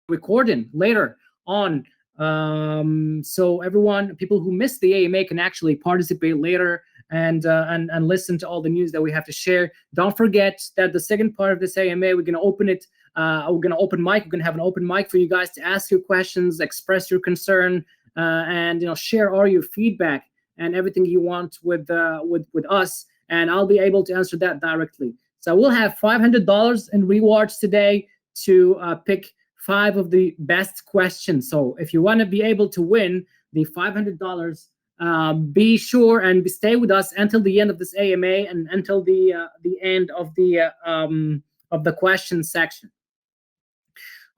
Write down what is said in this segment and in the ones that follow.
recording later on. So everyone, people who missed the AMA can actually participate later and listen to all the news that we have to share. Don't forget that the second part of this AMA, we're gonna open it. We're gonna open mic. We're gonna have an open mic for you guys to ask your questions, express your concern, and share all your feedback and everything you want with us. And I'll be able to answer that directly. So we'll have $500 in rewards today to pick five of the best questions. So if you want to be able to win the $500, be sure and stay with us until the end of this AMA and until the end of the question section.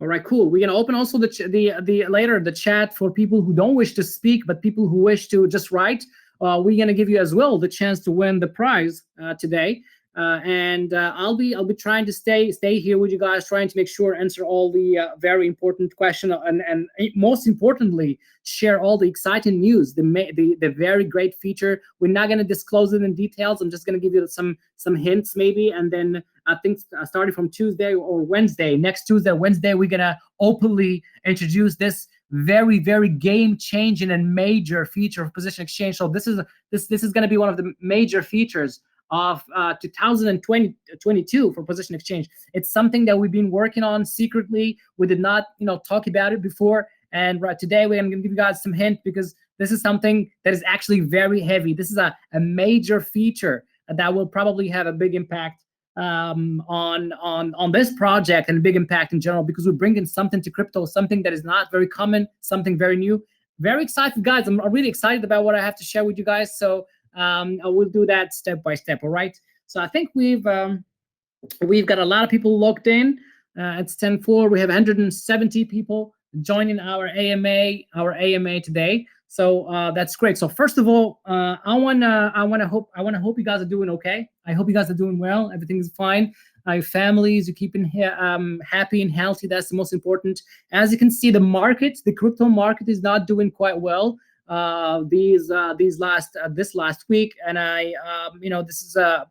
All right, cool. We're gonna open also the later the chat for people who don't wish to speak, but people who wish to just write. We're gonna give you as well the chance to win the prize today. And I'll be trying to stay here with you guys, trying to make sure answer all the very important question and most importantly share all the exciting news, the very great feature. We're not going to disclose it in details. I'm just going to give you some hints maybe, and then I think starting from Tuesday or Wednesday, next Tuesday, Wednesday, we're going to openly introduce this very game changing and major feature of position exchange. So this is going to be one of the major features of 2022 for position exchange. It's something that we've been working on secretly. We did not talk about it before, and today we're going to give you guys some hint, because this is something that is actually very heavy. This is a major feature that will probably have a big impact on this project and a big impact in general, because we're bringing something to crypto, something that is not very common, something very new. Very excited, guys. I'm really excited about what I have to share with you guys. So I will do that step by step. All right. So I think we've got a lot of people logged in. It's 10:04. We have 170 people joining our AMA today. So that's great. So first of all, I wanna hope you guys are doing okay. I hope you guys are doing well. Everything's fine. Your families, you're keeping happy and healthy. That's the most important. As you can see, the crypto market is not doing quite well this last week, and this is a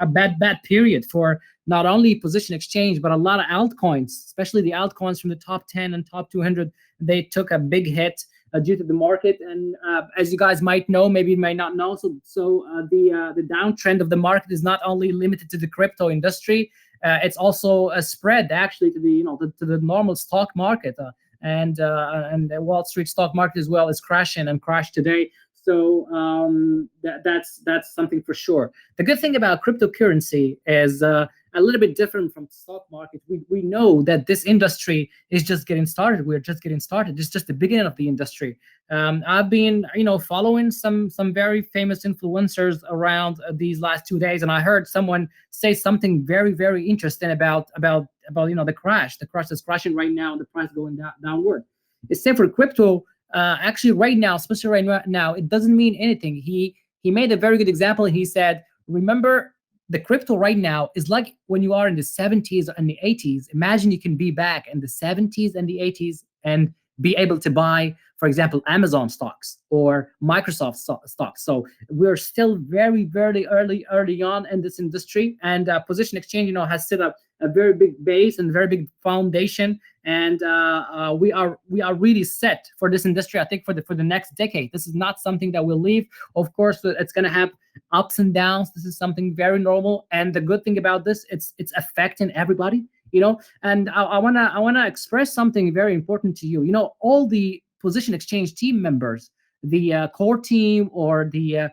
bad period for not only position exchange but a lot of altcoins, especially the altcoins from the top 10 and top 200. They took a big hit due to the market, and as you guys might know, maybe you might not know, the downtrend of the market is not only limited to the crypto industry, it's also a spread actually to the normal stock market, and the Wall Street stock market as well is crashing and crashed today. So that's something for sure. The good thing about cryptocurrency is a little bit different from the stock market. We know that this industry is just getting started. We're just getting started. It's just the beginning of the industry. I've been following some very famous influencers around these last 2 days, and I heard someone say something very interesting about the crash. The crash that's crashing right now, and the price going downward. It's same for crypto. Actually, right now, especially right now, it doesn't mean anything. He made a very good example. He said, remember, the crypto right now is like when you are in the 70s and the 80s. Imagine you can be back in the 70s and the 80s and be able to buy, for example, Amazon stocks or Microsoft stocks. So we're still very early on in this industry, and position exchange has set up a very big base and very big foundation, and we are really set for this industry. I think for the next decade. This is not something that will leave. Of course, it's going to have ups and downs. This is something very normal, and the good thing about this, it's affecting everybody. And I wanna express something very important to you. All the position exchange team members, the core team or the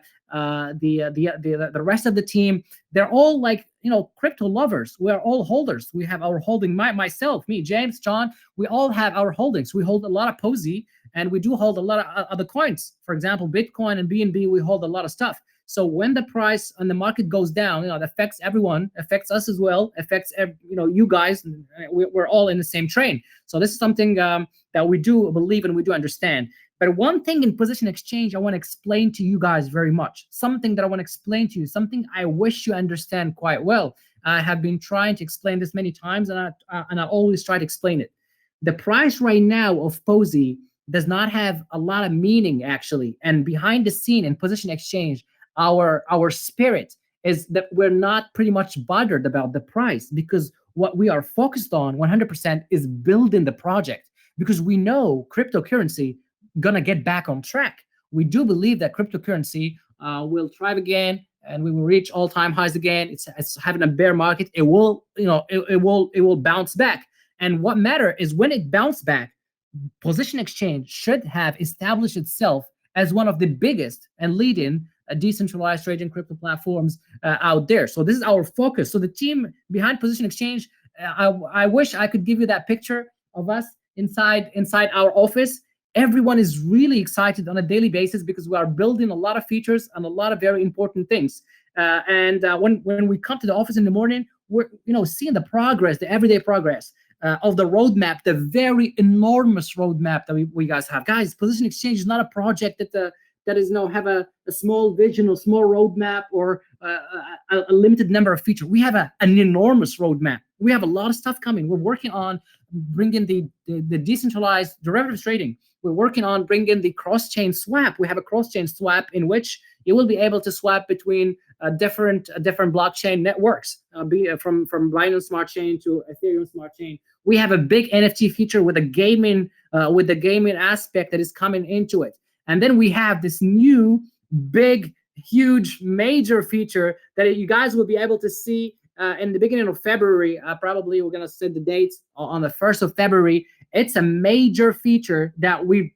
rest of the team, they're all like crypto lovers. We're all holders. We have our holding. Myself, me, James, John, we all have our holdings. We hold a lot of POSI, and we do hold a lot of other coins. For example, Bitcoin and BNB, we hold a lot of stuff. So when the price on the market goes down, it affects everyone, affects us as well, affects you guys. We're all in the same train. So this is something that we do believe and we do understand. But one thing in position exchange I want to explain to you guys very much, something that I want to explain to you, something I wish you understand quite well. I have been trying to explain this many times, and I always try to explain it. The price right now of POSI does not have a lot of meaning, actually. And behind the scene in position exchange, our spirit is that we're not pretty much bothered about the price, because what we are focused on 100% is building the project. because we know cryptocurrency gonna get back on track. We do believe that cryptocurrency will thrive again, and we will reach all-time highs again. It's having a bear market. It will, it will bounce back. And what matter is when it bounce back, Position Exchange should have established itself as one of the biggest and leading decentralized trading crypto platforms out there. So this is our focus. So the team behind Position Exchange, I wish I could give you that picture of us inside our office. Everyone is really excited on a daily basis because we are building a lot of features and a lot of very important things. When we come to the office in the morning, we're seeing the progress, the everyday progress of the roadmap, the very enormous roadmap that we guys have. Guys, Position Exchange is not a project that is have a small vision or small roadmap or a limited number of features. We have an enormous roadmap. We have a lot of stuff coming. We're working on bringing the decentralized derivatives trading. We're working on bringing the cross-chain swap. We have a cross-chain swap in which you will be able to swap between different blockchain networks, from Binance Smart Chain to Ethereum Smart Chain. We have a big NFT feature with a gaming aspect that is coming into it. And then we have this new, big, huge, major feature that you guys will be able to see in the beginning of February. Probably we're gonna set the dates on the 1st of February. It's a major feature that we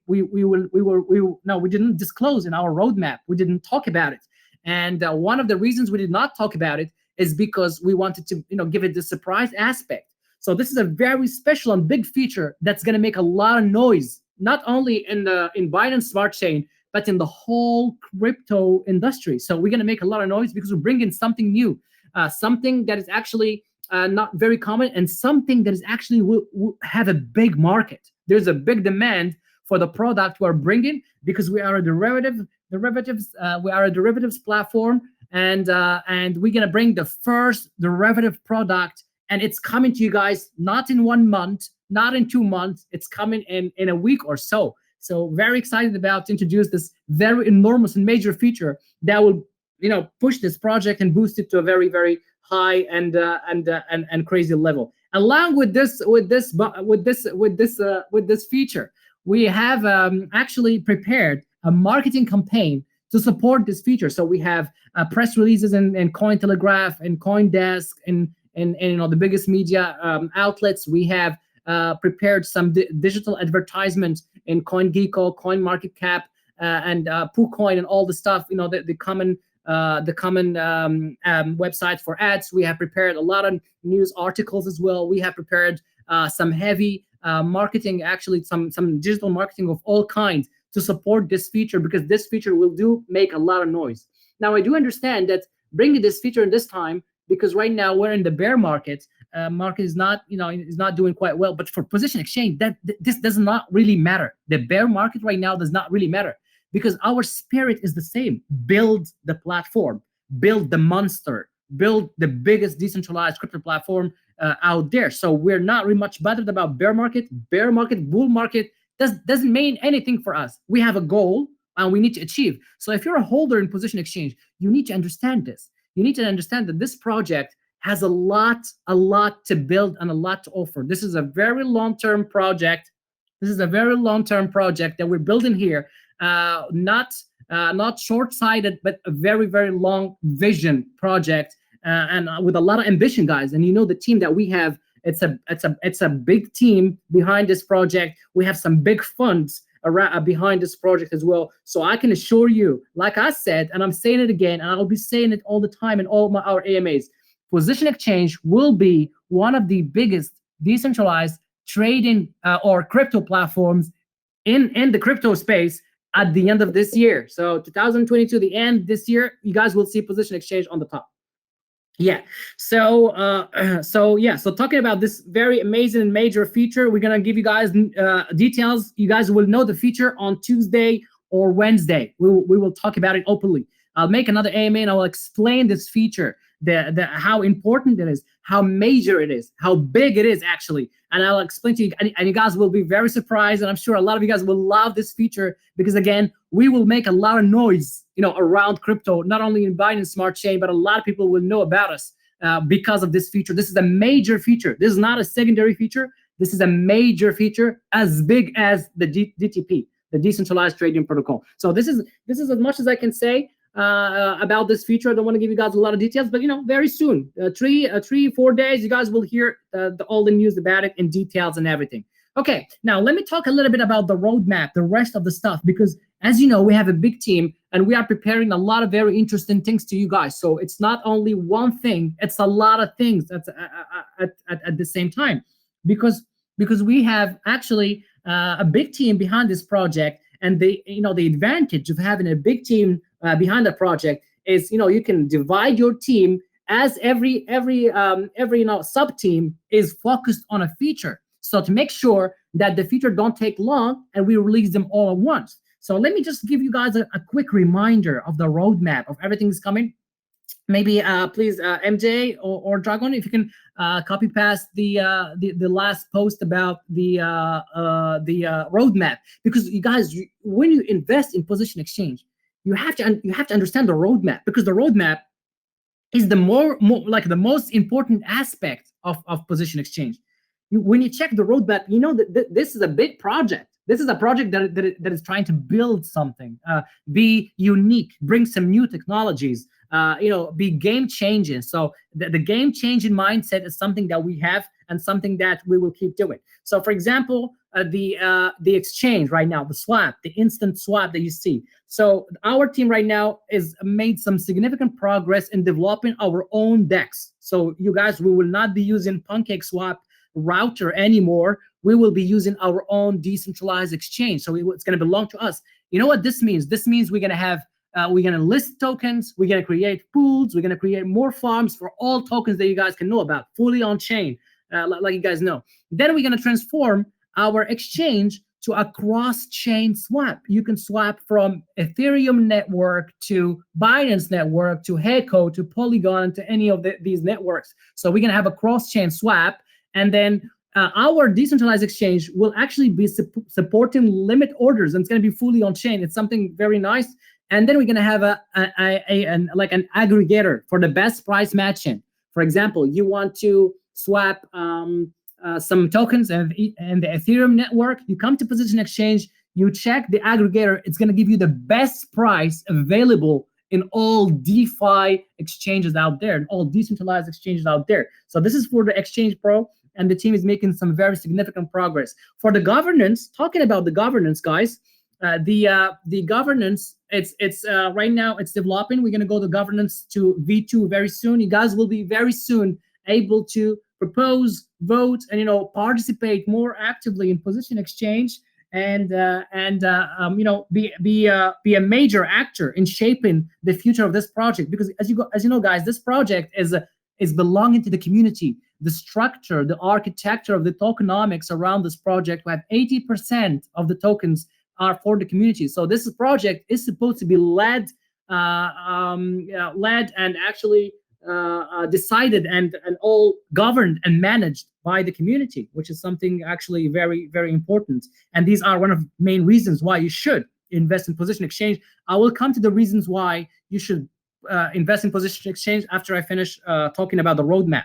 didn't disclose in our roadmap. We didn't talk about it. And one of the reasons we did not talk about it is because we wanted to give it the surprise aspect. So this is a very special and big feature that's gonna make a lot of noise, not only in Binance Smart Chain, but in the whole crypto industry. So we're gonna make a lot of noise because we're bringing something new, something that is actually not very common, and something that is actually will have a big market. There's a big demand for the product we're bringing because we are a derivatives platform, and we're gonna bring the first derivative product, and it's coming to you guys not in 1 month, not in 2 months. It's coming in a week or so. So very excited about to introduce this very enormous and major feature that will push this project and boost it to a very, very high and crazy level. Along with this feature, we have actually prepared a marketing campaign to support this feature. So we have press releases in Cointelegraph and CoinDesk and the biggest media outlets. We have prepared some digital advertisements in CoinGecko, CoinMarketCap, and PooCoin, and all the stuff, the common websites for ads. We have prepared a lot of news articles as well. We have prepared some heavy marketing, actually some digital marketing of all kinds to support this feature, because this feature will make a lot of noise. Now, I do understand that bringing this feature in this time, because right now we're in the bear market. Market is not doing quite well. But for Position Exchange, this does not really matter. The bear market right now does not really matter, because our spirit is the same. Build the platform, build the monster, build the biggest decentralized crypto platform out there. So we're not really much bothered about bear market, bull market. Doesn't mean anything for us. We have a goal and we need to achieve. So if you're a holder in Position Exchange, you need to understand this. You need to understand that this project has a lot to build and a lot to offer. This is a very long-term project. This is a very long-term project that we're building here. Not short-sighted, but a very, very long vision project, and with a lot of ambition, guys. And the team that we have, it's a big team behind this project. We have some big funds around behind this project as well. So I can assure you, like I said, and I'm saying it again, and I'll be saying it all the time in all our AMAs, Position Exchange will be one of the biggest decentralized trading or crypto platforms in the crypto space at the end of this year. So 2022, the end this year, you guys will see Position Exchange on the top. Yeah. So talking about this very amazing and major feature, we're gonna give you guys details. You guys will know the feature on Tuesday or Wednesday. We will talk about it openly. I'll make another AMA and I will explain this feature, how important it is, how major it is, how big it is actually, and I'll explain to you. And you guys will be very surprised, and I'm sure a lot of you guys will love this feature, because again, we will make a lot of noise, around crypto, not only in Binance Smart Chain, but a lot of people will know about us because of this feature. This is a major feature. This is not a secondary feature. This is a major feature, as big as the DTP, the decentralized trading protocol. So this is as much as I can say about this feature. I don't want to give you guys a lot of details, but very soon, 3-4 days, you guys will hear all the news about it in details and everything. Okay, now let me talk a little bit about the roadmap, the rest of the stuff, because as you know, we have a big team and we are preparing a lot of very interesting things to you guys. So it's not only one thing, it's a lot of things at the same time, because we have actually a big team behind this project. And the advantage of having a big team behind the project is you can divide your team as every sub team is focused on a feature. So to make sure that the feature don't take long and we release them all at once. So let me just give you guys a quick reminder of the roadmap of everything that's coming. Maybe please, MJ or Dragon, if you can copy paste the last post about the roadmap, because you guys, when you invest in Position Exchange, you have to understand the roadmap, because the roadmap is the more like the most important aspect of Position Exchange. When you check the roadmap, you know that this is a big project. This is a project that is trying to build something, be unique, bring some new technologies, be game changing. So the game changing mindset is something that we have and something that we will keep doing. So for example, the exchange right now, the swap, the instant swap that you see. So our team right now is made some significant progress in developing our own DEX. So you guys, we will not be using PancakeSwap router anymore. We will be using our own decentralized exchange. So it's going to belong to us. You know what this means? This means we're going to have we're going to list tokens, we're going to create pools, we're going to create more farms for all tokens that you guys can know about, fully on chain, like you guys know. Then we're going to transform our exchange to a cross-chain swap. You can swap from Ethereum network to Binance network to Heco to Polygon to any of these networks. So we're going to have a cross-chain swap, and then our decentralized exchange will actually be supporting limit orders, and it's going to be fully on chain. It's something very nice. And then we're going to have an aggregator for the best price matching. For example, you want to swap some tokens in the Ethereum network. You come to Position Exchange, you check the aggregator. It's going to give you the best price available in all DeFi exchanges out there, and all decentralized exchanges out there. So this is for the Exchange Pro, and the team is making some very significant progress. For the governance, talking about the governance, guys, the governance, it's right now it's developing. We're going to go to governance to V2 very soon. You guys will be very soon able to propose, vote, and participate more actively in Position Exchange, and be a major actor in shaping the future of this project. Because as you know, guys, this project is belonging to the community. The structure, the architecture of the tokenomics around this project, we have 80% of the tokens are for the community. So this project is supposed to be led and actually decided and all governed and managed by the community, which is something actually very, very important. And these are one of the main reasons why you should invest in Position Exchange. I will come to the reasons why you should invest in Position Exchange after I finish talking about the roadmap.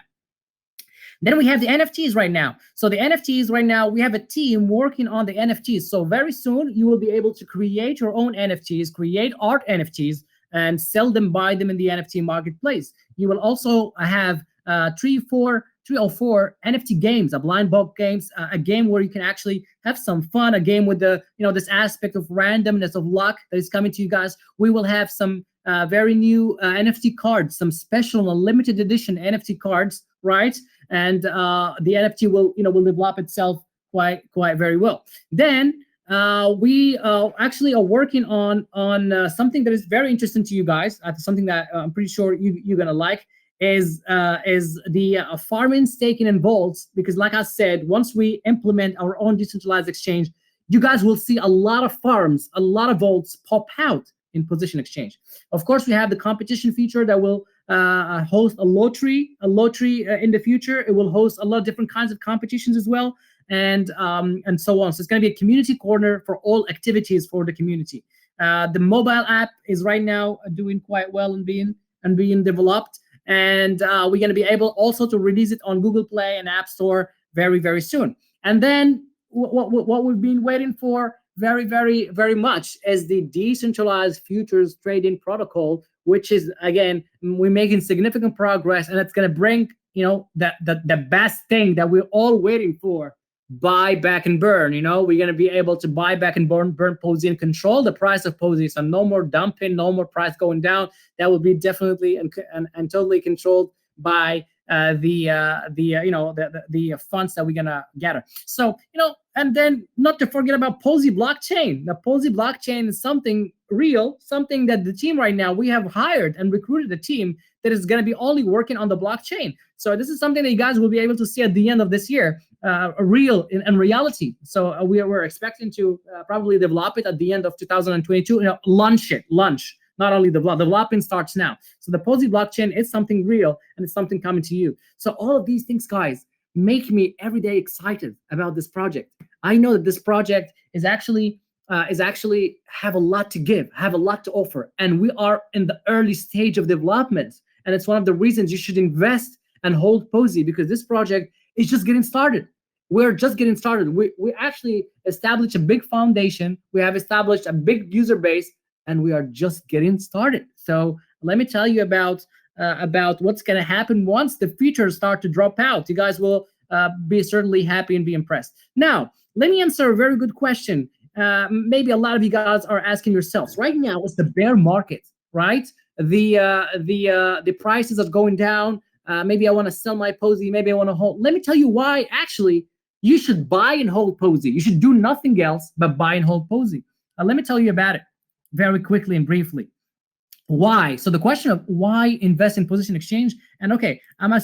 Then we have the NFTs right now. So the NFTs right now, we have a team working on the NFTs. So very soon you will be able to create your own NFTs, create art NFTs, and sell them, buy them in the NFT marketplace. You will also have 3 or 4 NFT games, a blind box games, a game where you can actually have some fun, a game with the this aspect of randomness, of luck that is coming to you guys. We will have some very new NFT cards, some special and limited edition NFT cards, right? And the NFT will develop itself quite very well. Then we actually are working on something that is very interesting to you guys. Something that I'm pretty sure you're gonna like is the farming, staking, and vaults. Because like I said, once we implement our own decentralized exchange, you guys will see a lot of farms, a lot of vaults pop out in Position Exchange. Of course, we have the competition feature that will host a lottery in the future. It will host a lot of different kinds of competitions as well, and so on. So it's going to be a community corner for all activities for the community. The mobile app is right now doing quite well and being developed, and we're going to be able also to release it on Google Play and App Store very, very soon. And then what we've been waiting for very much is the decentralized futures trading protocol, which is, again, we're making significant progress, and it's going to bring, the best thing that we're all waiting for: buy back and burn. We're going to be able to buy back and burn Posey and control the price of Posey. So no more dumping, no more price going down. That will be definitely and totally controlled by the funds that we're gonna gather. So and then not to forget about Posey blockchain. The Posey blockchain is something real, something that the team right now, we have hired and recruited a team that is going to be only working on the blockchain. So this is something that you guys will be able to see at the end of this year, real in reality. So we're expecting to probably develop it at the end of 2022. Launch. Not only the developing starts now. So the Posey blockchain is something real, and it's something coming to you. So all of these things, guys, make me every day excited about this project. I know that this project is actually have a lot to give, have a lot to offer, and we are in the early stage of development. And it's one of the reasons you should invest and hold Posey, because this project is just getting started. We're just getting started. We actually established a big foundation. We have established a big user base, and we are just getting started. So let me tell you about what's going to happen once the features start to drop out. You guys will be certainly happy and be impressed. Now, let me answer a very good question. Maybe a lot of you guys are asking yourselves right now. It's the bear market, right? The prices are going down. Maybe I want to sell my Posey. Maybe I want to hold. Let me tell you why. Actually, you should buy and hold Posey. You should do nothing else but buy and hold Posey. Let me tell you about it very quickly and briefly. Why? So the question of why invest in position exchange, and okay, I'm a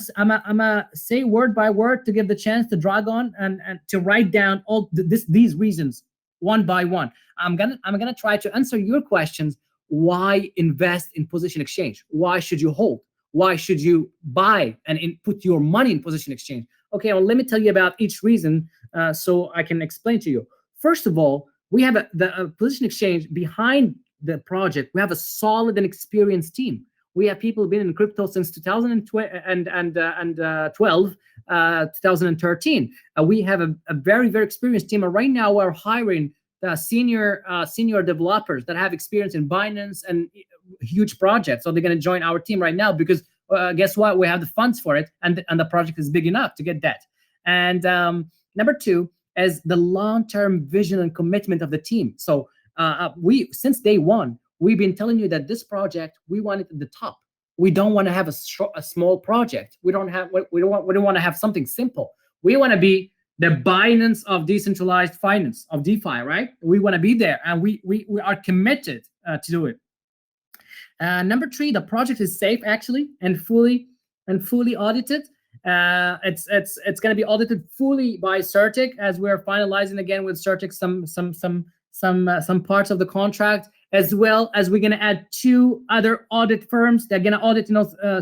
say word by word to give the chance to Dragon and to write down all these reasons one by one. I'm gonna try to answer your questions. Why invest in position exchange? Why should you hold? Why should you buy and put your money in position exchange? Okay, well, let me tell you about each reason so I can explain to you. First of all, we have the position exchange behind the project. We have a solid and experienced team. We have people who've been in crypto since 2012, 2013. We have a very experienced team, and right now we're hiring the senior developers that have experience in Binance and huge projects. So they're going to join our team right now because guess what? We have the funds for it, and the project is big enough to get that. And number two is the long-term vision and commitment of the team. So we, since day one, we've been telling you that this project, we want it at the top. We don't want to have a small project. We don't want to have something simple. We want to be the Binance of decentralized finance, of DeFi, right? We want to be there, and we are committed to do it. Number three, the project is safe actually and fully audited. It's going to be audited fully by CertiK, as we're finalizing again with CertiK some parts of the contract, as well as we're going to add 2 other audit firms. They're going to audit,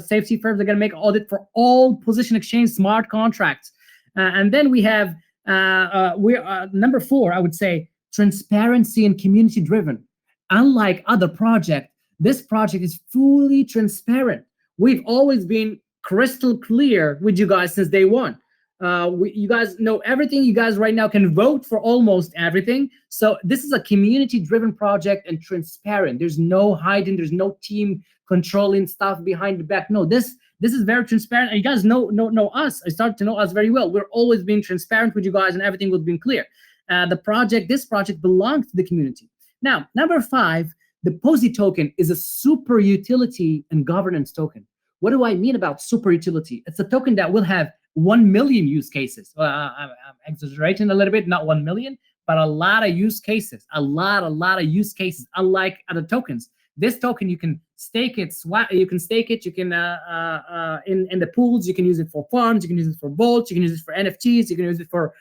safety firms. They're going to make audit for all position exchange smart contracts. And then we have number 4, I would say, transparency and community driven. Unlike other projects, this project is fully transparent. We've always been crystal clear with you guys since day one. You guys know everything. You guys right now can vote for almost everything. So this is a community-driven project and transparent. There's no hiding. There's no team controlling stuff behind the back. No, this is very transparent. And you guys know us. I started to know us very well. We're always being transparent with you guys, and everything was being clear. This project belongs to the community. Now, number 5, the Posey token is a super utility and governance token. What do I mean about super utility? It's a token that will have 1 million use cases. I'm exaggerating a little bit, not 1 million, but a lot of use cases. A lot of use cases. Unlike other tokens, this token you can stake it, swap. You can stake it. You can in the pools. You can use it for farms. You can use it for vaults. You can use it for NFTs. You can use it for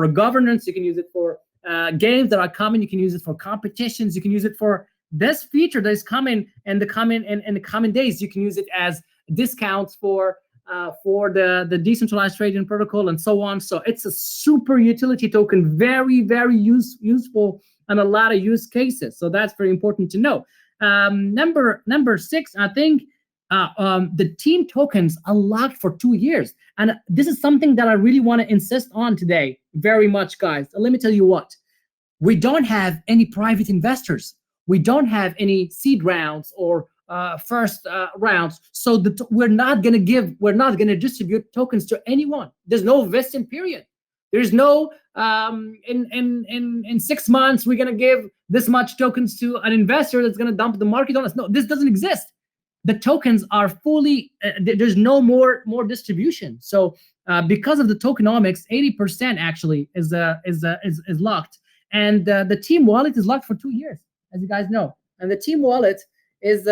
governance. You can use it for games that are coming. You can use it for competitions. You can use it for this feature that is coming in the coming days. You can use it as discounts for the decentralized trading protocol and so on. So it's a super utility token, very useful, and a lot of use cases. So that's very important to know. Number 6, I think the team tokens are locked for 2 years, and this is something that I really want to insist on today. very much, guys. And let me tell you what, we don't have any private investors. We don't have any seed rounds or first rounds. So we're not gonna distribute tokens to anyone. There's no vesting period. There's no in 6 months we're gonna give this much tokens to an investor that's gonna dump the market on us. No, this doesn't exist. The tokens are fully there's no more distribution. So because of the tokenomics, 80% actually is locked, and the team wallet is locked for 2 years, as you guys know. And the team wallet is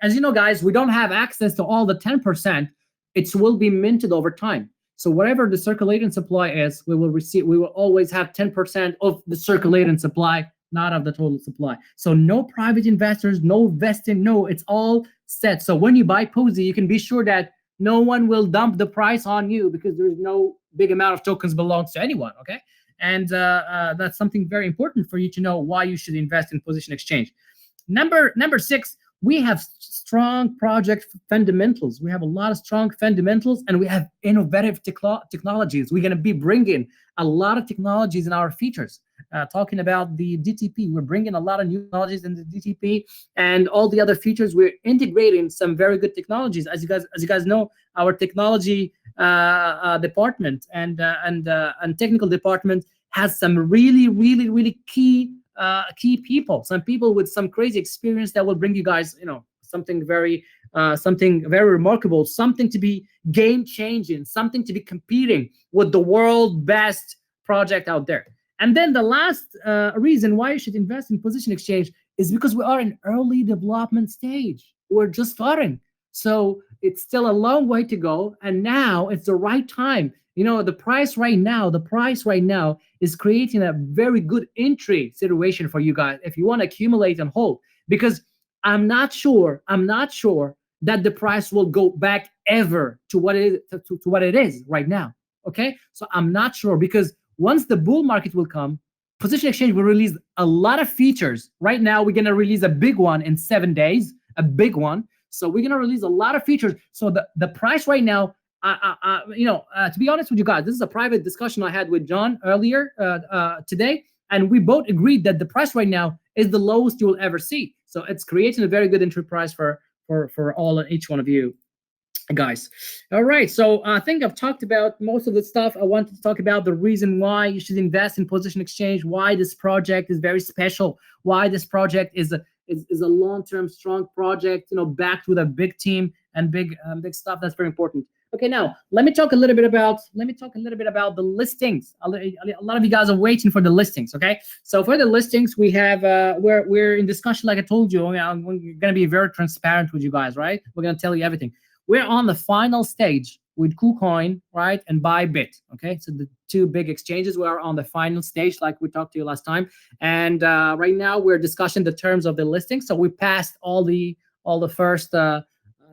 as you know, guys, we don't have access to all the 10%. It will be minted over time. So whatever the circulating supply is, we will always have 10% of the circulating supply, not of the total supply. So no private investors, no vesting, no, it's all set. So when you buy Posey, you can be sure that no one will dump the price on you, because there's no big amount of tokens belongs to anyone, okay? And that's something very important for you to know why you should invest in Position Exchange. Number 6, we have strong project fundamentals. We have a lot of strong fundamentals, and we have innovative technologies. We're going to be bringing a lot of technologies in our features. Talking about the DTP, we're bringing a lot of new technologies in the DTP, and all the other features. We're integrating some very good technologies. As you guys know, our technology department and technical department has some really key people, some people with some crazy experience that will bring you guys, something very remarkable, something to be game changing, something to be competing with the world best project out there. And then the last reason why you should invest in Position Exchange is because we are in early development stage. We're just starting. So it's still a long way to go. And now it's the right time. The price right now is creating a very good entry situation for you guys if you want to accumulate and hold. Because I'm not sure that the price will go back ever to what it is right now. Okay? So I'm not sure, because once the bull market will come, Position Exchange will release a lot of features. Right now, we're going to release a big one in 7 days, a big one. So we're going to release a lot of features. So the price right now, to be honest with you guys, this is a private discussion I had with John earlier today, and we both agreed that the price right now is the lowest you will ever see. So it's creating a very good entry price for all and each one of you guys. All right, so I think I've talked about most of the stuff. I wanted to talk about the reason why you should invest in Position Exchange, why this project is very special, why this project is a long-term strong project, backed with a big team and big stuff. That's very important. Okay, now let me talk a little bit about the listings. A lot of you guys are waiting for the listings. Okay, so for the listings, we have we're in discussion. Like I told you, we're gonna be very transparent with you guys, right? We're gonna tell you everything. We're on the final stage with KuCoin, right, and Bybit. Okay, so the two big exchanges, we are on the final stage, like we talked to you last time. And right now we're discussing the terms of the listing. So we passed all the first.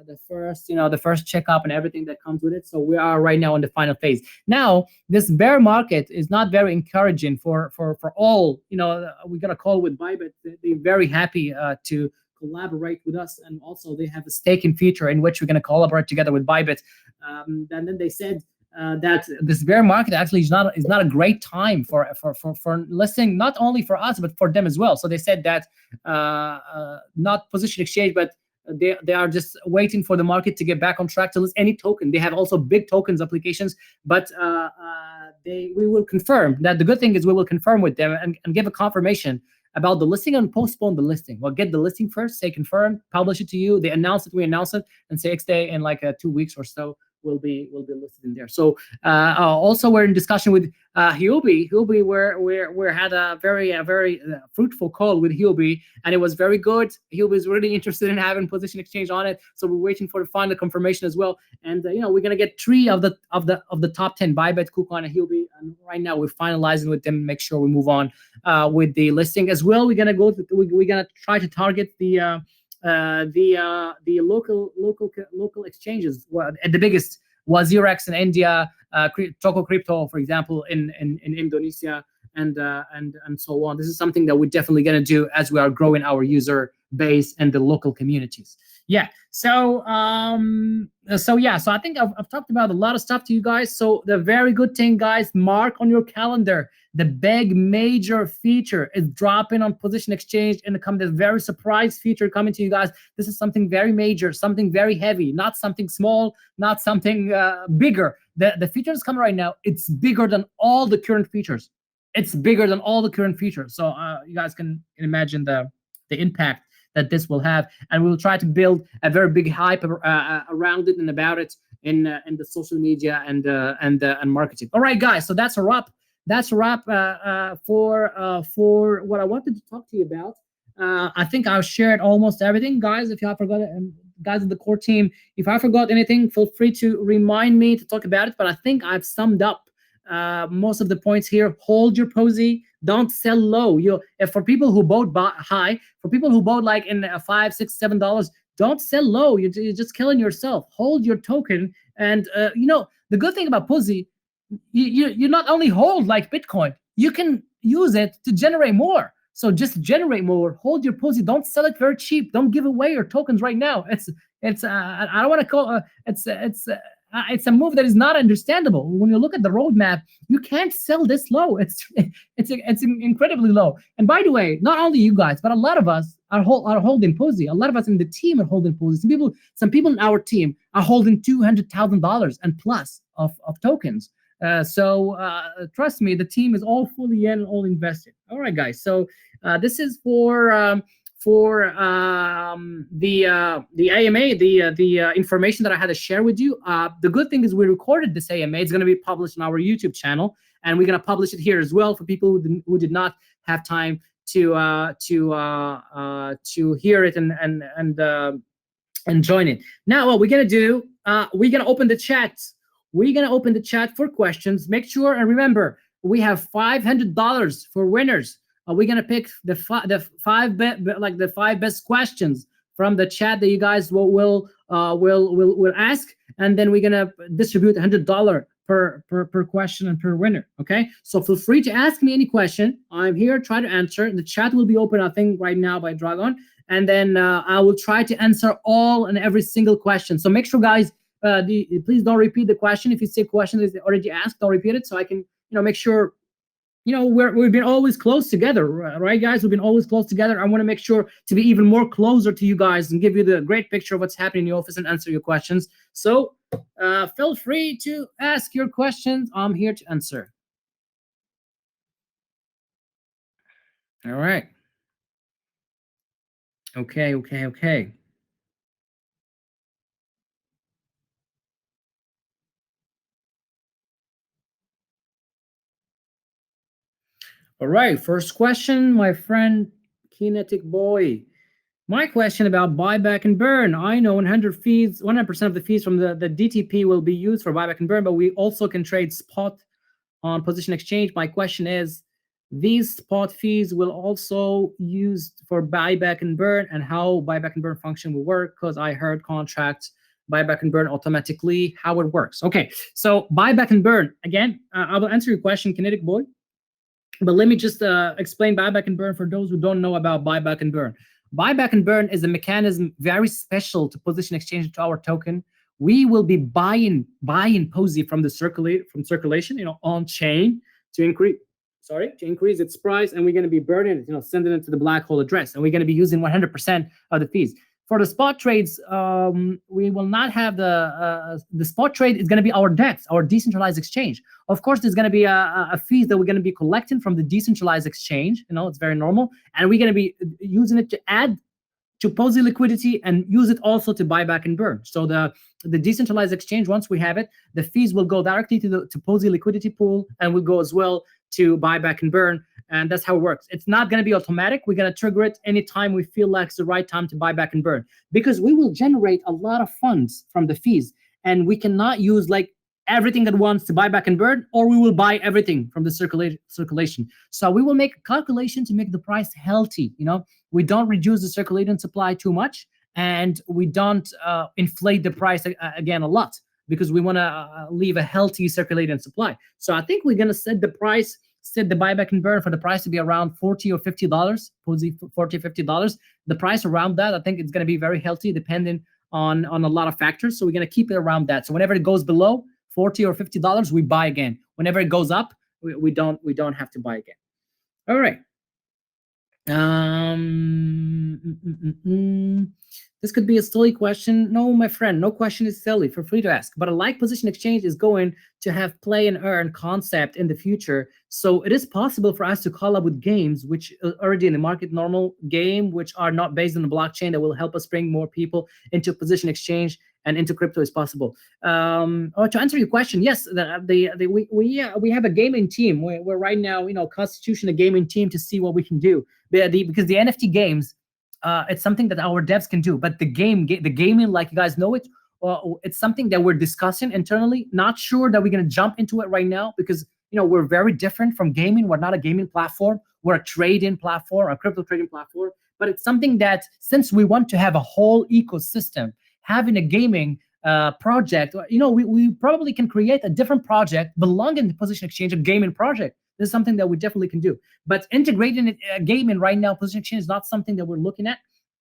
The first checkup and everything that comes with it. So we are right now in the final phase. Now, this bear market is not very encouraging for all. We got a call with Bybit. They're very happy to collaborate with us, and also they have a staking feature in which we're going to collaborate together with Bybit. And then they said that this bear market actually is not a great time for listing, not only for us but for them as well. So they said that not Position Exchange, but they are just waiting for the market to get back on track to list any token. They have also big tokens applications, but we will confirm that. The good thing is we will confirm with them and give a confirmation about the listing and postpone the listing. We'll get the listing first, say confirm, publish it to you. They announce it, we announce it, and say next day in like 2 weeks or so will be listed in there. So also we're in discussion with Huobi. Huobi, we had a very fruitful call with Huobi, and it was very good. Huobi is really interested in having Position Exchange on it, so we're waiting for the final confirmation as well. And we're gonna get 3 of the top 10: Bybit, KuCoin, and Huobi. And right now we're finalizing with them, make sure we move on with the listing as well. We're gonna try to target the local exchanges. At the biggest was Eurex in India, Toko Crypto, for example, in Indonesia, and so on. This is something that we're definitely going to do as we are growing our user base and the local communities. Yeah. So I think I've talked about a lot of stuff to you guys. So the very good thing, guys, mark on your calendar. The big major feature is dropping on Position Exchange, and come the very surprise feature coming to you guys. This is something very major, something very heavy, not something small, not something bigger. The feature is coming right now. It's bigger than all the current features. It's bigger than all the current features. So you guys can imagine the impact that this will have, and we will try to build a very big hype around it and about it in the social media and marketing. All right, guys. So that's a wrap. That's a wrap for what I wanted to talk to you about. I think I've shared almost everything, guys. If you have forgotten, guys in the core team, if I forgot anything, feel free to remind me to talk about it. But I think I've summed up most of the points here. Hold your posy. Don't sell low. You, if for people who bought high, for people who bought like in $5, $6, $7, don't sell low. You're just killing yourself. Hold your token. And the good thing about posy, you not only hold like Bitcoin, you can use it to generate more. So just generate more. Hold your posy. Don't sell it very cheap. Don't give away your tokens right now. It's I don't want to call it's a move that is not understandable. When you look at the roadmap, you can't sell this low. It's incredibly low. And by the way, not only you guys, but a lot of us are holding posy. A lot of us in the team are holding posy. Some people in our team are holding $200,000 and plus of tokens. So trust me, the team is all fully in, all invested. All right, guys. So this is for the AMA, the information that I had to share with you. The good thing is we recorded this AMA. It's going to be published on our YouTube channel, and we're going to publish it here as well for people who did not have time to hear it and join it. Now, what we're going to do, we're going to open the chat. We're going to open the chat for questions. Make sure and remember, we have $500 for winners. We're going to pick the five best questions from the chat that you guys will ask, and then we're going to distribute $100 per question and per winner. Okay, so feel free to ask me any question. I'm here, try to answer. The chat will be open, I think, right now by Dragon, and then I will try to answer all and every single question. So make sure, guys, please don't repeat the question. If you see a question that is already asked, don't repeat it, so I can make sure we've been always close together, right, guys? We've been always close together. I want to make sure to be even more closer to you guys and give you the great picture of what's happening in the office and answer your questions. So feel free to ask your questions. I'm here to answer. All right. Okay. All right, first question, my friend Kinetic Boy. My question about buyback and burn. I know 100% of the fees from the DTP will be used for buyback and burn, but we also can trade spot on Position Exchange. My question is, these spot fees will also used for buyback and burn, and how buyback and burn function will work? Because I heard contracts buyback and burn automatically, how it works. Okay, so buyback and burn. Again, I will answer your question, Kinetic Boy. But let me just explain buyback and burn for those who don't know about buyback and burn. Buyback and burn is a mechanism very special to Position Exchange to our token. We will be buying posy from circulation, on chain to increase its price, and we're going to be burning it, sending it to the black hole address, and we're going to be using 100% of the fees. For the spot trades, we will not have the spot trade is going to be our DEX, our decentralized exchange. Of course, there's going to be a fee that we're going to be collecting from the decentralized exchange. It's very normal, and we're going to be using it to add to posy liquidity and use it also to buy back and burn. So the decentralized exchange, once we have it, the fees will go directly to posy liquidity pool and will go as well to buy back and burn. And that's how it works. It's not going to be automatic. We're going to trigger it anytime we feel like it's the right time to buy back and burn, because we will generate a lot of funds from the fees, and we cannot use like everything at once to buy back and burn, or we will buy everything from the circulation. So we will make a calculation to make the price healthy. We don't reduce the circulating supply too much, and we don't inflate the price again a lot, because we want to leave a healthy circulating supply. So I think we're going to set the price set the buyback and burn for the price to be around $40 or $50, $40, $50. The price around that, I think it's going to be very healthy, depending on a lot of factors. So we're going to keep it around that. So whenever it goes below $40 or $50, we buy again. Whenever it goes up, we don't have to buy again. All right. This could be a silly question. No, my friend, no question is silly. Feel free to ask. But a like position exchange is going to have play and earn concept in the future. So it is possible for us to collab with games which are already in the market, normal game, which are not based on the blockchain, that will help us bring more people into position exchange and into crypto as possible. To answer your question, yes, we have a gaming team. We're right now, constitution a gaming team to see what we can do. Because the NFT games, it's something that our devs can do, but the gaming, like you guys know it, it's something that we're discussing internally. Not sure that we're going to jump into it right now, because we're very different from gaming. We're not a gaming platform. We're a trading platform, a crypto trading platform. But it's something that, since we want to have a whole ecosystem, having a gaming project, we probably can create a different project belonging to position exchange, a gaming project. This is something that we definitely can do. But integrating gaming right now, position exchange, is not something that we're looking at.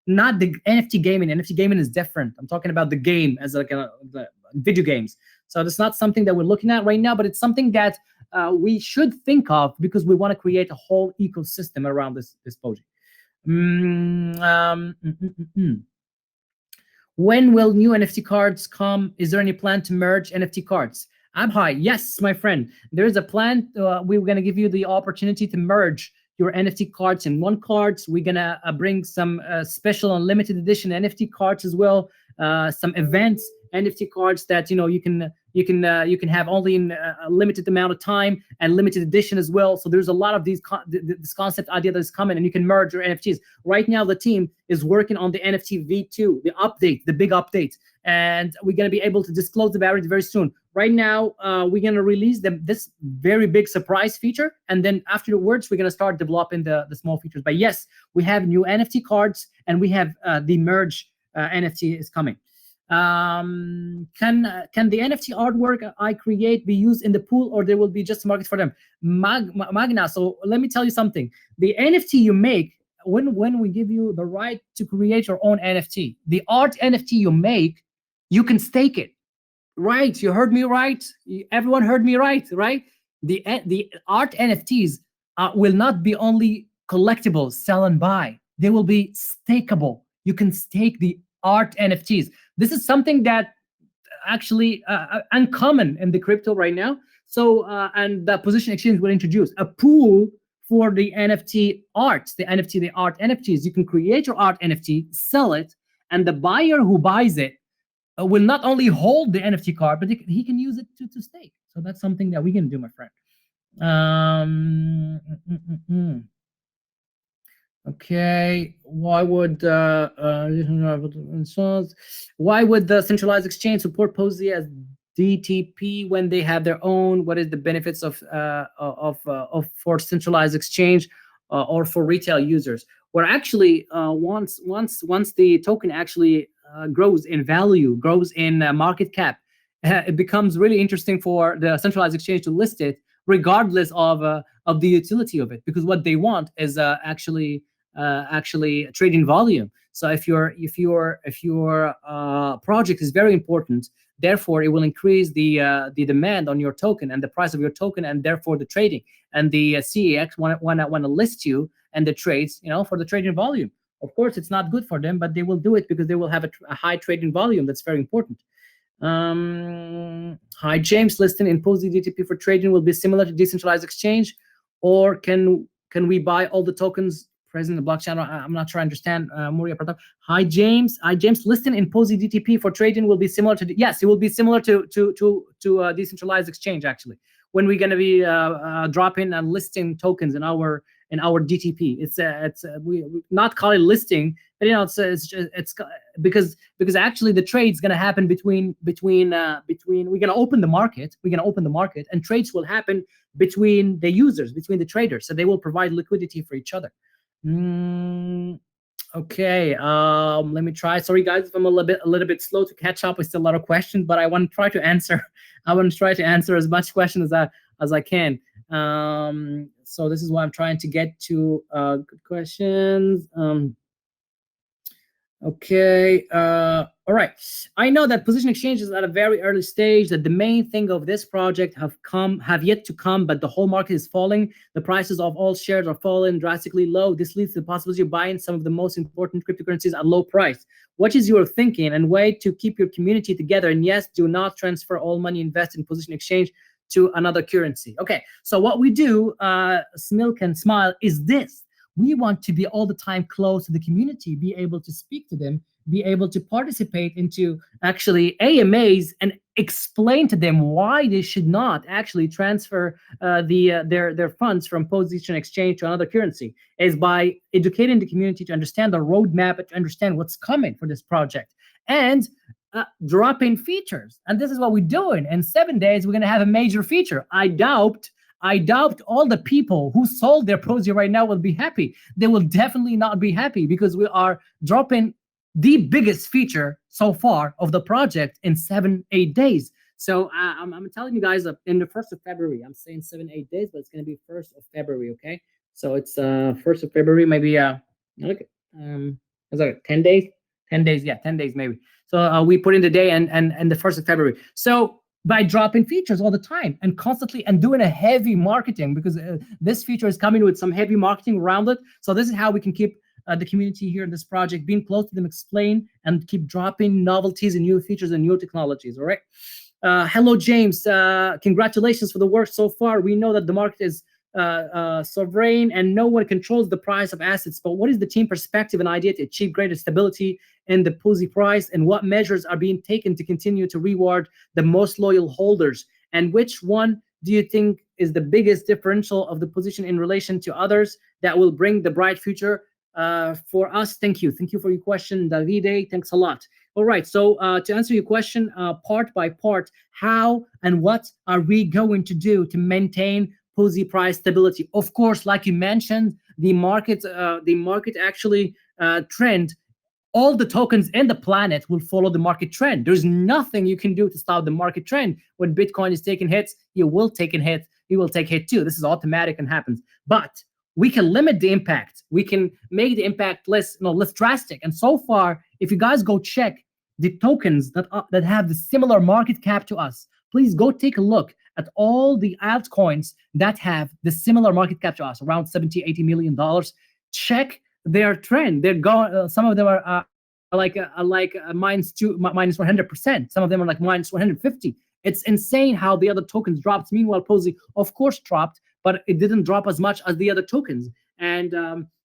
Not the NFT gaming. NFT gaming is different. I'm talking about the game as like the video games. So it's not something that we're looking at right now, but it's something that we should think of, because we want to create a whole ecosystem around this project. When will new NFT cards come? Is there any plan to merge NFT cards? Abhai, yes, my friend. There is a plan. We're going to give you the opportunity to merge your NFT cards in one cards. We're going to bring some special and limited edition NFT cards as well. Some events NFT cards that you can have only in a limited amount of time, and limited edition as well. So there's a lot of this concept idea that is coming, and you can merge your NFTs. Right now, the team is working on the NFT V2, the update, the big update, and we're going to be able to disclose about it very soon. Right now, we're going to release this very big surprise feature, and then afterwards, we're going to start developing the small features. But yes, we have new NFT cards, and we have the merge NFT is coming. Can the NFT artwork I create be used in the pool, or there will be just a market for them? Magna, so let me tell you something. The NFT you make, when we give you the right to create your own NFT, the art NFT you make, you can stake it. Right, you heard me right. Everyone heard me right. The art NFTs will not be only collectibles, sell and buy. They will be stakeable. You can stake the art NFTs. This is something that actually uncommon in the crypto right now. So and the position exchange will introduce a pool for the NFT art, the art NFTs. You can create your art NFT, sell it, and the buyer who buys it will not only hold the NFT card, but he can use it to stake. So that's something that we can do, my friend. Okay, why would the centralized exchange support POSI as DTP when they have their own? What is the benefits of for centralized exchange or for retail users? Well, actually, once the token actually grows in value, grows in market cap, it becomes really interesting for the centralized exchange to list it, regardless of the utility of it, because what they want is actually trading volume. So if your project is very important, therefore it will increase the demand on your token and the price of your token, and therefore the trading, and the CEX want to list you and the trades, for the trading volume. Of course, it's not good for them, but they will do it because they will have a high trading volume. That's very important. Hi, James. Listing in POSI DTP for trading will be similar to decentralized exchange, or can we buy all the tokens present in the blockchain? I'm not sure I understand. Moria Pratap. Hi, James. Listing in POSI DTP for trading will be similar to yes, it will be similar to decentralized exchange. Actually, when we're going to be dropping and listing tokens in our DTP, we not call it listing, but it's because actually the trade's going to happen between we're going to open the market, and trades will happen between the users, between the traders, so they will provide liquidity for each other. Okay, let me try. Sorry guys if I'm a little bit slow to catch up with a lot of questions, but I want to try to answer. I want to try to answer as much questions as I can. So this is why I'm trying to get to good questions. Okay. All right. I know that position exchange is at a very early stage, that the main thing of this project have yet to come, but the whole market is falling. The prices of all shares are falling drastically low. This leads to the possibility of buying some of the most important cryptocurrencies at low price. What is your thinking and way to keep your community together? And yes, do not transfer all money invested in position exchange to another currency. Okay. So what we do, Smilk and Smile, is this. We want to be all the time close to the community, be able to speak to them, be able to participate into actually AMAs and explain to them why they should not actually transfer their funds from position exchange to another currency, is by educating the community to understand the roadmap, to understand what's coming for this project, and dropping features. And this is what we're doing. In 7 days, we're going to have a major feature. I doubt all the people who sold their Posy right now will be happy. They will definitely not be happy, because we are dropping the biggest feature so far of the project in 7-8 days. So I'm telling you guys, in the 1st of February, I'm saying 7-8 days, but it's going to be 1st of February. Okay, so it's 1st of February, maybe okay, it's like 10 days. 10 days, yeah, 10 days maybe. So we put in the day and the 1st of February. So by dropping features all the time and constantly and doing a heavy marketing, because this feature is coming with some heavy marketing around it. So this is how we can keep the community here in this project, being close to them, explain, and keep dropping novelties and new features and new technologies. All right. Hello, James. Congratulations for the work so far. We know that the market is sovereign and no one controls the price of assets, but what is the team perspective and idea to achieve greater stability in the Posy price, and what measures are being taken to continue to reward the most loyal holders? And which one do you think is the biggest differential of the position in relation to others that will bring the bright future for us? Thank you for your question, Davide. Thanks a lot. All right, so to answer your question part by part, how and what are we going to do to maintain Posy price stability? Of course, like you mentioned, the market actually trend. All the tokens in the planet will follow the market trend. There's nothing you can do to stop the market trend. When Bitcoin is taking hits, you will take a hit. You will take hit too. This is automatic and happens. But we can limit the impact. We can make the impact less drastic. And so far, if you guys go check the tokens that have the similar market cap to us, please go take a look at all the altcoins that have the similar market cap to us, around $70-80 million. Check their trend. They're going. Some of them are like minus 100%. Some of them are like minus 150. It's insane how the other tokens dropped. Meanwhile, Posy, of course, dropped, but it didn't drop as much as the other tokens. And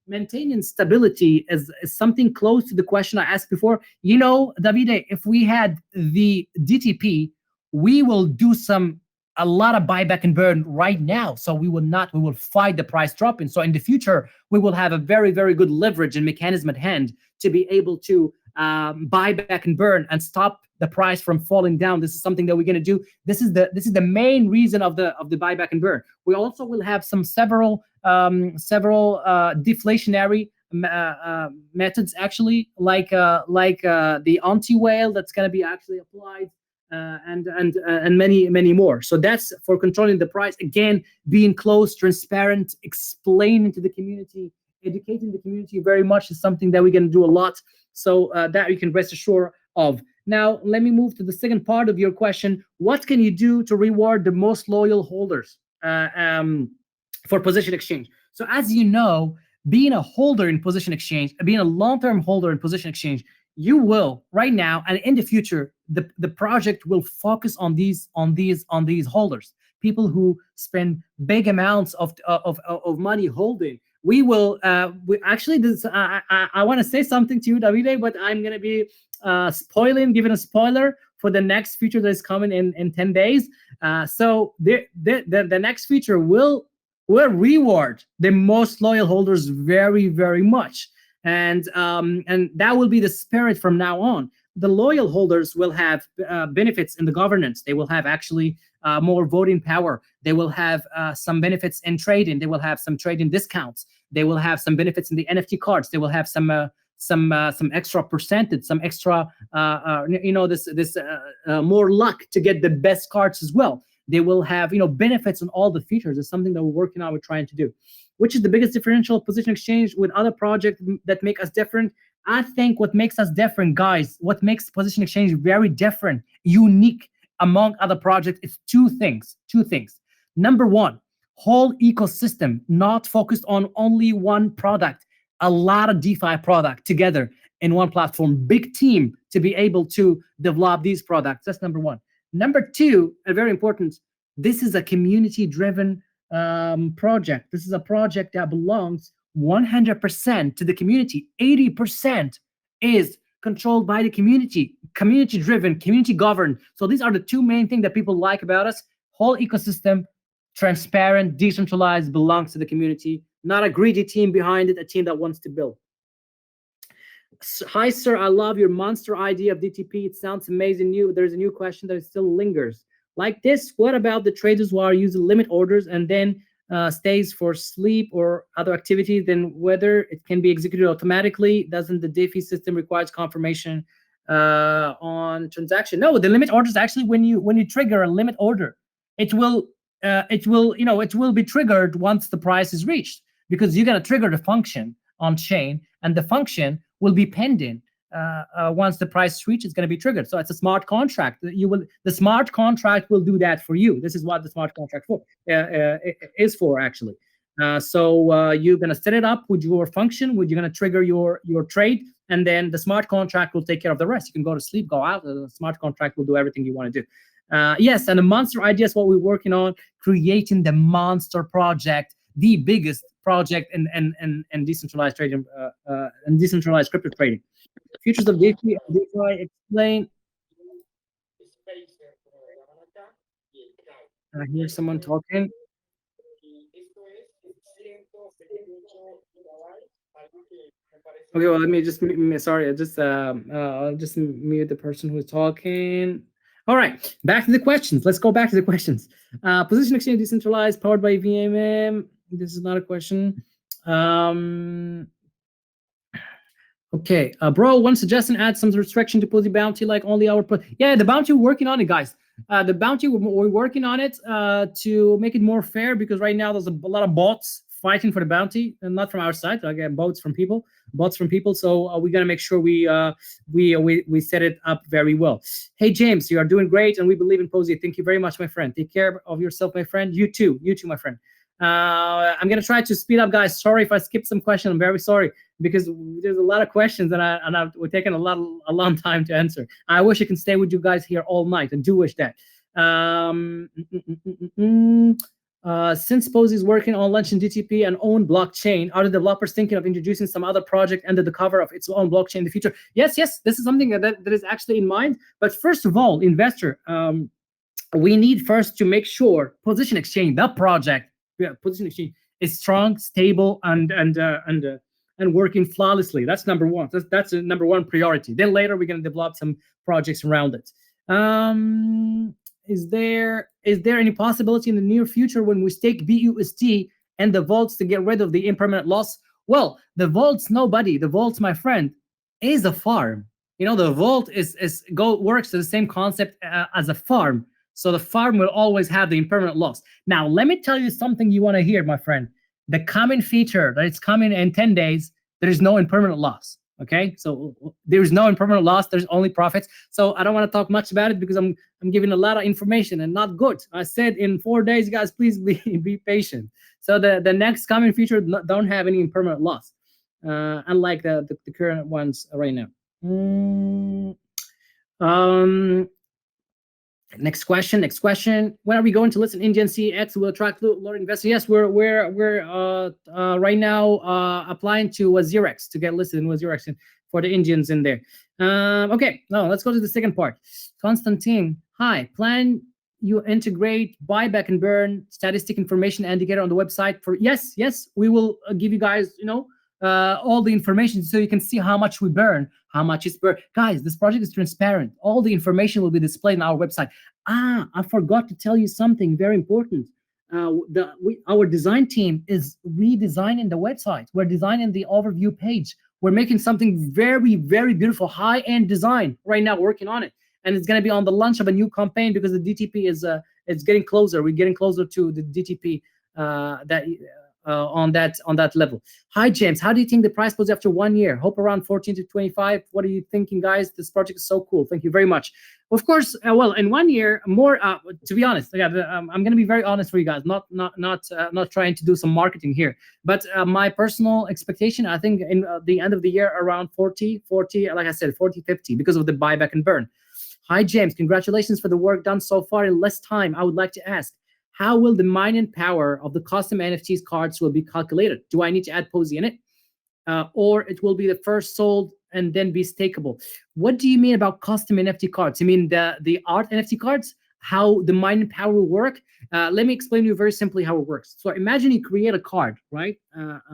maintaining stability is something close to the question I asked before. You know, Davide, if we had the DTP, we will do a lot of buyback and burn right now. So we will fight the price dropping. So in the future, we will have a very, very good leverage and mechanism at hand to be able to buy back and burn and stop the price from falling down. This is something that we're going to do. This is the main reason of the buyback and burn. We also will have several deflationary methods, actually, like the anti-whale that's going to be actually applied. And many more. So that's for controlling the price. Again, being close, transparent, explaining to the community, educating the community very much is something that we're going to do a lot. So that you can rest assured of. Now, let me move to the second part of your question. What can you do to reward the most loyal holders for position exchange? So as you know, being a holder in position exchange, being a long-term holder in position exchange, you will right now and in the future, the project will focus on these holders, people who spend big amounts of money holding. We will actually this I want to say something to you, Davide, but I'm gonna be giving a spoiler for the next feature that is coming in 10 days. So the next feature will reward the most loyal holders very, very much. And that will be the spirit from now on. The loyal holders will have benefits in the governance. They will have actually more voting power. They will have some benefits in trading. They will have some trading discounts. They will have some benefits in the NFT cards. They will have some extra percentage, some extra this more luck to get the best cards as well. They will have, benefits on all the features. It's something that we're working on, we're trying to do. Which is the biggest differential of Position Exchange with other projects that make us different? I think what makes us different, guys, what makes Position Exchange very different, unique among other projects is two things. Number one, whole ecosystem, not focused on only one product, a lot of DeFi product together in one platform, big team to be able to develop these products. That's number one. Number two, and very important, this is a community-driven project. This is a project that belongs 100% to the community. 80% is controlled by the community, community-driven, community-governed. So these are the two main things that people like about us. Whole ecosystem, transparent, decentralized, belongs to the community, not a greedy team behind it, a team that wants to build. Hi, sir, I love your monster idea of DTP. It sounds amazing. There's a new question that still lingers. Like this, what about the traders who are using limit orders and then stays for sleep or other activities, then whether it can be executed automatically? Doesn't the DeFi system requires confirmation on transaction? No, the limit orders actually, when you trigger a limit order, it will be triggered once the price is reached, because you're gonna trigger the function on chain, and the function will be pending. Once the price reaches, it's going to be triggered. So it's a smart contract. The smart contract will do that for you. This is what the smart contract is for, actually. So you're going to set it up with your function, you're going to trigger your trade, and then the smart contract will take care of the rest. You can go to sleep, go out. The smart contract will do everything you want to do. Yes, and the monster idea is what we're working on, creating the monster project, the biggest project in decentralized trading and decentralized crypto trading. Futures of DeFi explain. I hear someone talking. Okay, well, let me just sorry. I'll just mute the person who's talking. All right, back to the questions. Let's go back to the questions. Position Exchange decentralized, powered by VMM. This is not a question. Okay, bro, one suggestion: add some restriction to put the bounty like only our. Yeah, the bounty we're working on it, guys. The bounty we're working on it to make it more fair, because right now there's a lot of bots fighting for the bounty, and not from our side. Again, bots from people. So we gotta make sure we set it up very well. Hey James, you are doing great, and we believe in Posey. Thank you very much, my friend. Take care of yourself, my friend. You too, my friend. I'm gonna try to speed up, guys. Sorry if I skipped some questions. I'm very sorry, because there's a lot of questions and we're taking a long time to answer. I wish I can stay with you guys here all night, and do wish that. Since Posey is working on launching DTP and own blockchain, are the developers thinking of introducing some other project under the cover of its own blockchain in the future? Yes, this is something that is actually in mind. But first of all, investor, we need first to make sure Position Exchange, the project, Position Exchange, is strong, stable, and working flawlessly. That's number one. That's a number one priority. Then later we're going to develop some projects around it. Is there any possibility in the near future when we stake BUSD and the vaults to get rid of the impermanent loss? Well, the vaults, nobody. The vaults, my friend, is a farm. The vault works to the same concept as a farm. So the farm will always have the impermanent loss. Now, let me tell you something you want to hear, my friend. The common feature that it's coming in 10 days, there is no impermanent loss. Okay, so there's no impermanent loss. There's only profits. So I don't want to talk much about it, because I'm giving a lot of information and not good. I said in 4 days, guys, please be patient. So the next coming feature don't have any impermanent loss, unlike the current ones right now. Next question. When are we going to list in Indian CX? Will attract lot of investors? Yes, we're right now applying to Wazirex to get listed in Wazirex for the Indians in there. Okay, now let's go to the second part. Constantine, hi. Plan you integrate buyback and burn statistic information indicator on the website for? Yes, we will give you guys all the information so you can see how much we burn, how much is burned. Guys, this project is transparent. All the information will be displayed on our website. I forgot to tell you something very important. Our design team is redesigning the website. We're designing the overview page. We're making something very, very beautiful, high-end design right now, working on it. And it's going to be on the launch of a new campaign, because the DTP it's getting closer. We're getting closer to the DTP that on that level. Hi James, how do you think the price goes after 1 year? Hope around 14 to 25. What are you thinking, guys? This project is so cool. Thank you very much. Of course, well, in 1 year, more. To be honest, I'm going to be very honest for you guys. Not trying to do some marketing here, but my personal expectation, I think, in the end of the year, around 40, like I said, 40, 50, because of the buyback and burn. Hi James, congratulations for the work done so far in less time. I would like to ask, how will the mining power of the custom NFTs cards will be calculated? Do I need to add Posey in it? Or it will be the first sold and then be stakeable? What do you mean about custom NFT cards? You mean the art NFT cards? How the mining power will work? Let me explain to you very simply how it works. So imagine you create a card, right? Like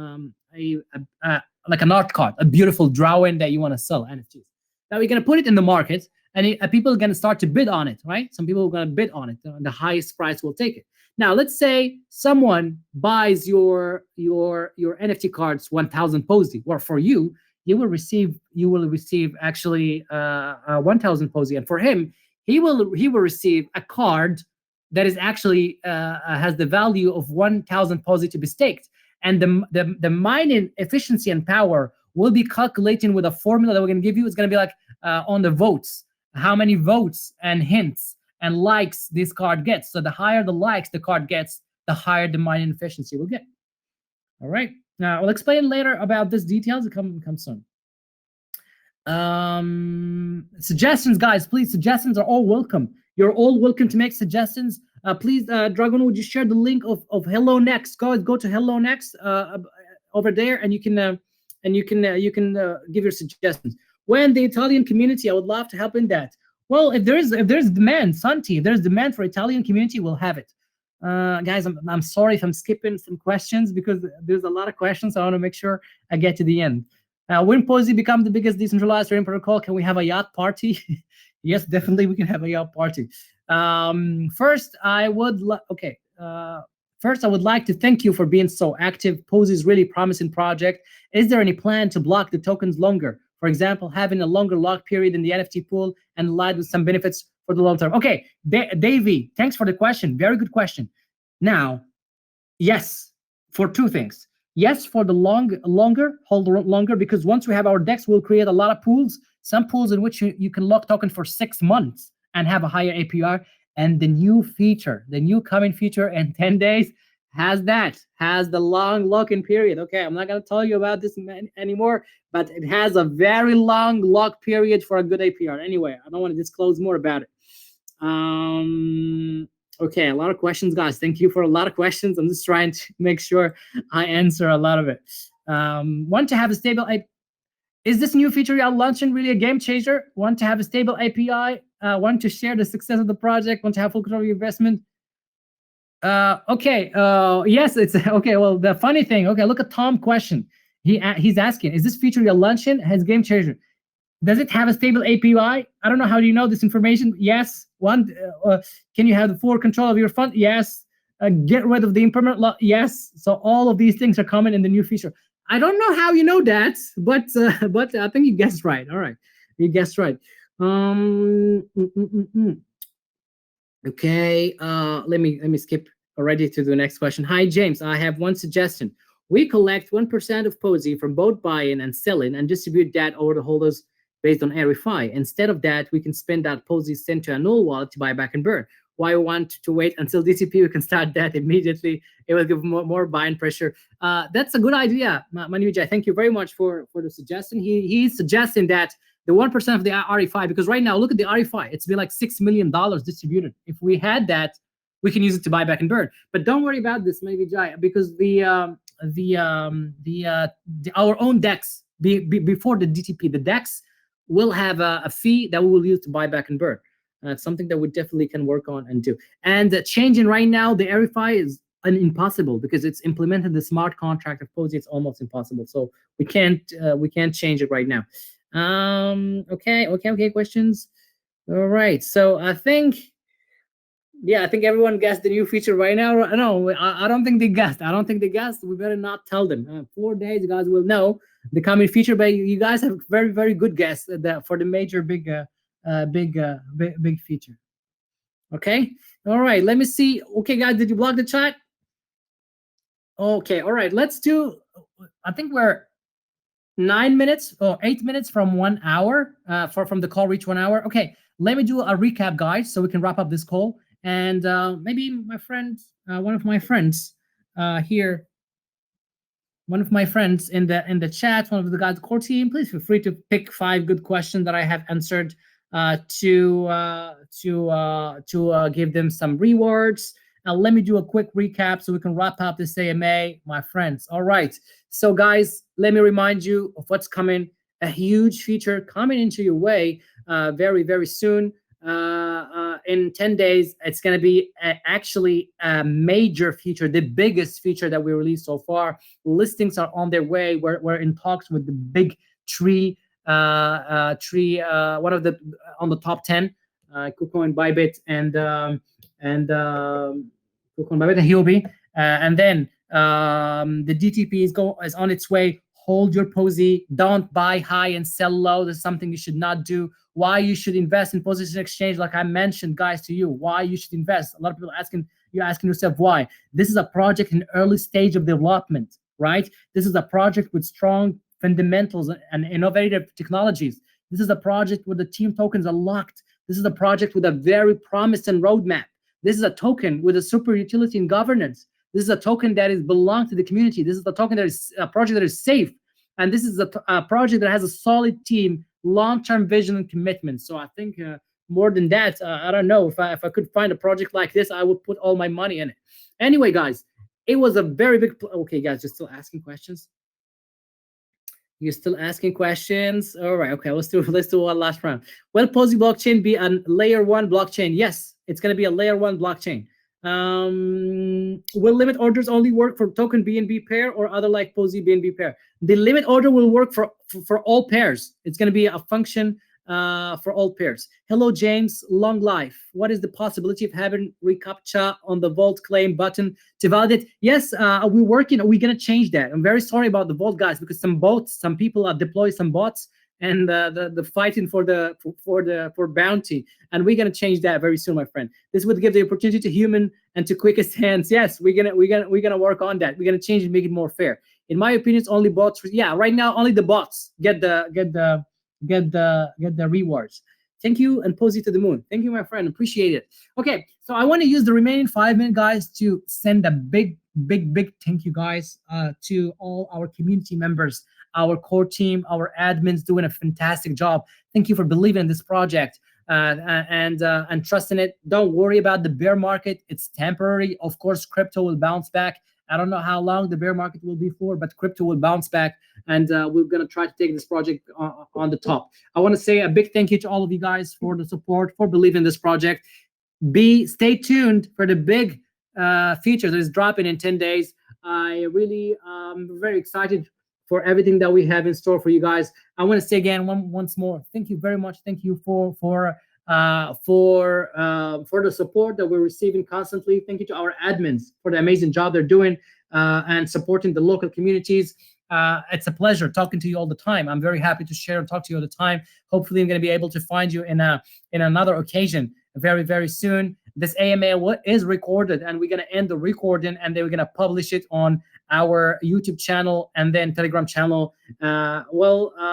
an art card, a beautiful drawing that you want to sell NFTs. Now you're going to put it in the market, and people are going to start to bid on it, right? Some people are going to bid on it. The highest price will take it. Now, let's say someone buys your NFT cards 1,000 Posey, or for you will receive actually 1,000 Posey, and for him, he will receive a card that is actually has the value of 1,000 Posey to be staked, and the mining efficiency and power will be calculating with a formula that we're going to give you. It's going to be like on the votes, how many votes and hints and likes this card gets. So the higher the likes the card gets, the higher the mining efficiency will get. All right. Now I'll explain later about these details. It come soon. Suggestions, guys, please. Suggestions are all welcome. You're all welcome to make suggestions. Please, Dragon, would you share the link of Hello Next? Go to Hello Next over there, and you can give your suggestions. When the Italian community, I would love to help in that. Well, if there's demand, Santi, if there's demand for Italian community, we'll have it. Guys, I'm sorry if I'm skipping some questions because there's a lot of questions. So I want to make sure I get to the end. When Posey becomes the biggest decentralized trading protocol, can we have a yacht party? Yes, definitely, we can have a yacht party. First, I would like to thank you for being so active. Posey is really promising project. Is there any plan to block the tokens longer? For example, having a longer lock period in the NFT pool and allied with some benefits for the long term. Okay, Davey, thanks for the question. Very good question. Now, yes, for two things. Yes, for the hold longer, because once we have our DEX, we'll create a lot of pools. Some pools in which you can lock token for 6 months and have a higher APR. And the new coming feature in 10 days has the long lock-in period. Okay, I'm not going to tell you about this anymore, but it has a very long lock period for a good APR. Anyway, I don't want to disclose more about it. Okay, a lot of questions, guys. Thank you for a lot of questions. I'm just trying to make sure I answer a lot of it. Want to have a stable API? Is this new feature you're launching really a game changer? Want to have a stable API? Want to share the success of the project? Want to have full control of your investment? Yes, it's okay. Well, the funny thing, okay, look at Tom's question. He's asking, is this feature you're launching has game changer? Does it have a stable API? I don't know. How do you know this information? Yes. Can you have the full control of your fund? Yes. Get rid of the impermanent law? Yes. So all of these things are coming in the new feature. I don't know how you know that, but I think you guessed right. All right, you guessed right. Okay. Let me skip already to the next question. Hi James, I have one suggestion. We collect 1% of Posey from both buying and selling and distribute that over the holders based on RFI. Instead of that, we can spend that Posey sent to a null wallet to buy back and burn. Why we want to wait until DTP? We can start that immediately. It will give more buying pressure. That's a good idea, Manujai. Thank you very much for the suggestion. He's suggesting that the 1% of the RFI, because right now, look at the RFI. It's been like $6 million distributed. If we had that, we can use it to buy back and burn. But don't worry about this, Manujai, because our own DEX before the DTP, the DEX will have a fee that we will use to buy back and burn. It's something that we definitely can work on and do. And changing right now the RFI is impossible because it's implemented the smart contract of Posey. It's almost impossible. So we can't change it right now. Okay. Questions. All right. So I think everyone guessed the new feature right now. No, I don't think they guessed. We better not tell them. 4 days, you guys will know the coming feature. But you guys have very, very good guess for the major big feature. Okay. All right. Let me see. Okay, guys, did you block the chat? Okay. All right. Let's do. I think we're 9 minutes or 8 minutes from 1 hour for from the call reach 1 hour. Okay. Let me do a recap, guys, so we can wrap up this call. And maybe my friend, one of my friends here, one of my friends in the chat, one of the guys core team, please feel free to pick 5 good questions that I have answered to give them some rewards. Let me do a quick recap so we can wrap up this AMA, my friends. All right. So, guys, let me remind you of what's coming. A huge feature coming into your way very, very soon. In 10 days, it's going to be actually a major feature, the biggest feature that we released so far. Listings are on their way. We're in talks with the big tree, one of the on the top 10, KuCoin, Bybit, and KuCoin, Bybit, and Huobi. And then the DTP is on its way. Hold your posy. Don't buy high and sell low. That's something you should not do. Why you should invest in position exchange, like I mentioned, guys, to you. Why you should invest. A lot of people you're asking yourself why. This is a project in early stage of development, right? This is a project with strong fundamentals and innovative technologies. This is a project where the team tokens are locked. This is a project with a very promising roadmap. This is a token with a super utility and governance. This is a token that is belong to the community. This is a token that is a project that is safe. And this is a project that has a solid team, long-term vision and commitment. So I think more than that, I don't know if I could find a project like this, I would put all my money in it. Anyway, guys, it was a very big. Okay, guys, you're still asking questions. You're still asking questions. All right. Okay. Let's do one last round. Will Posy blockchain be a layer 1 blockchain? Yes, it's going to be a layer 1 blockchain. Will limit orders only work for token BNB pair or other like Posy BNB pair? The limit order will work for all pairs. It's going to be a function for all pairs. Hello, James. Long life. What is the possibility of having reCAPTCHA on the Vault claim button to validate? Yes, we're working. We're going to change that. I'm very sorry about the Vault, guys, because some people have deployed some bots and the fighting for bounty, and we're gonna change that very soon, my friend. This would give the opportunity to human and to quickest hands. Yes, we're gonna work on that. We're gonna change and make it more fair. In my opinion, it's only bots. Yeah, right now only the bots get the rewards. Thank you, and Posy to the moon. Thank you, my friend. Appreciate it. Okay, so I want to use the remaining 5 minutes, guys, to send a big thank you, guys, to all our community members, our core team, our admins doing a fantastic job. Thank you for believing in this project and trusting it. Don't worry about the bear market. It's temporary. Of course, crypto will bounce back. I don't know how long the bear market will be for, but crypto will bounce back, and we're going to try to take this project on the top. I want to say a big thank you to all of you guys for the support, for believing in this project. Stay tuned for the big feature that is dropping in 10 days. I really very excited for everything that we have in store for you guys. I want to say again once more, thank you very much. Thank you for the support that we're receiving constantly. Thank you to our admins for the amazing job they're doing and supporting the local communities. It's a pleasure talking to you all the time. I'm very happy to share and talk to you all the time. Hopefully, I'm going to be able to find you in another occasion very, very soon. This AMA is recorded, and we're going to end the recording, and then we're going to publish it on our YouTube channel and then Telegram channel. I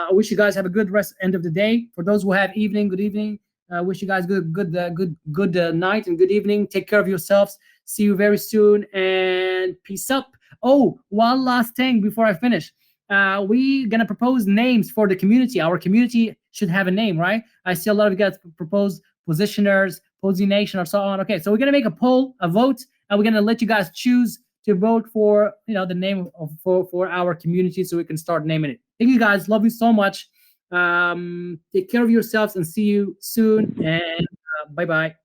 wish you guys have a good end of the day. For those who have evening, good evening. Wish you guys good night and good evening. Take care of yourselves. See you very soon, and peace up. Oh, one last thing before I finish. We're gonna propose names for the community. Our community should have a name, right? I see a lot of you guys propose positioners, Posy Nation, or so on. Okay, so we're gonna make a poll, a vote, and we're gonna let you guys choose to vote for the name for our community, so we can start naming it. Thank you guys. Love you so much. Take care of yourselves and see you soon. And bye bye.